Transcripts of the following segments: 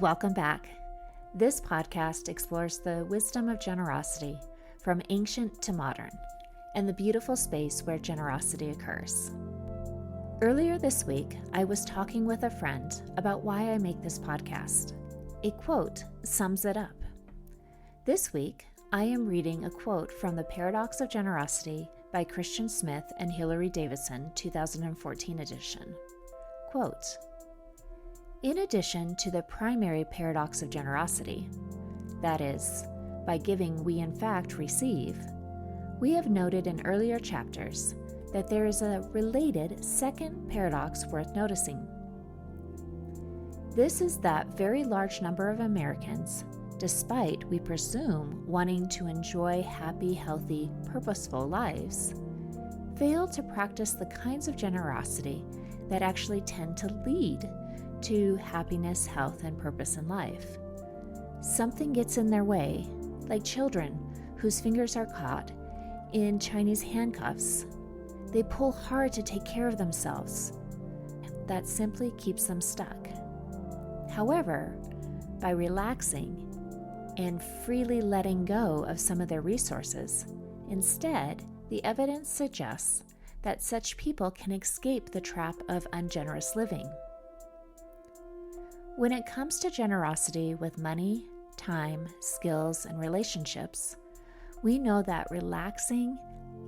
Welcome back. This podcast explores the wisdom of generosity from ancient to modern and the beautiful space where generosity occurs. Earlier this week, I was talking with a friend about why I make this podcast. A quote sums it up. This week, I am reading a quote from The Paradox of Generosity by Christian Smith and Hilary Davidson, 2014 edition. Quote, "In addition to the primary paradox of generosity, that is, by giving we in fact receive, we have noted in earlier chapters that there is a related second paradox worth noticing. This is that very large number of Americans, despite, we presume, wanting to enjoy happy, healthy, purposeful lives, fail to practice the kinds of generosity that actually tend to lead to happiness, health, and purpose in life. Something gets in their way, like children whose fingers are caught in Chinese handcuffs. They pull hard to take care of themselves. That simply keeps them stuck. However, by relaxing and freely letting go of some of their resources, instead, the evidence suggests that such people can escape the trap of ungenerous living. When it comes to generosity with money, time, skills, and relationships, we know that relaxing,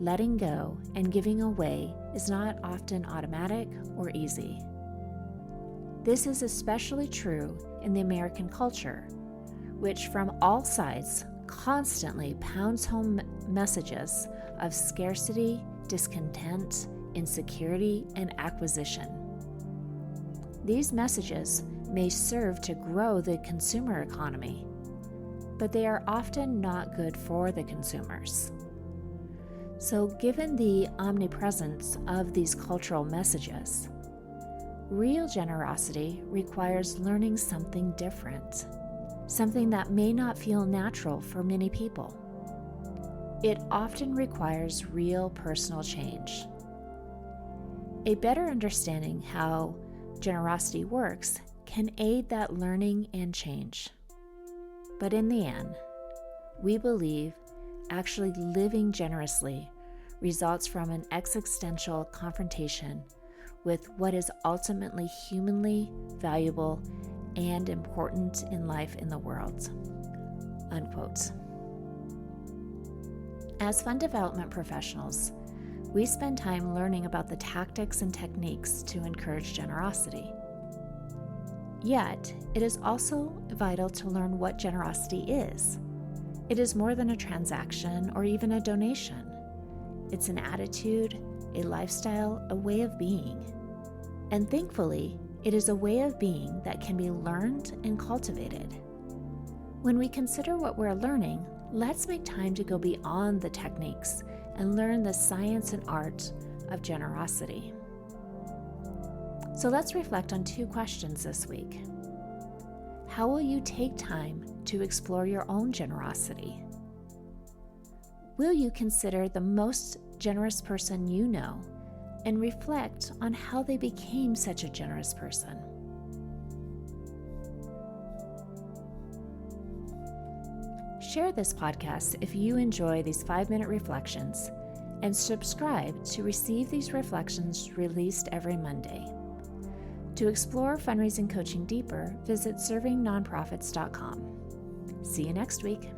letting go, and giving away is not often automatic or easy. This is especially true in the American culture, which from all sides constantly pounds home messages of scarcity, discontent, insecurity, and acquisition. These messages may serve to grow the consumer economy, but they are often not good for the consumers. So, given the omnipresence of these cultural messages, real generosity requires learning something different, something that may not feel natural for many people. It often requires real personal change. A better understanding how generosity works can aid that learning and change. But in the end, we believe actually living generously results from an existential confrontation with what is ultimately humanly valuable and important in life in the world." Unquote. As fund development professionals, we spend time learning about the tactics and techniques to encourage generosity. Yet, it is also vital to learn what generosity is. It is more than a transaction or even a donation. It's an attitude, a lifestyle, a way of being. And thankfully, it is a way of being that can be learned and cultivated. When we consider what we're learning, let's make time to go beyond the techniques and learn the science and art of generosity. So let's reflect on two questions this week. How will you take time to explore your own generosity? Will you consider the most generous person you know and reflect on how they became such a generous person? Share this podcast if you enjoy these 5-minute reflections, and subscribe to receive these reflections released every Monday. To explore fundraising coaching deeper, visit servingnonprofits.com. See you next week.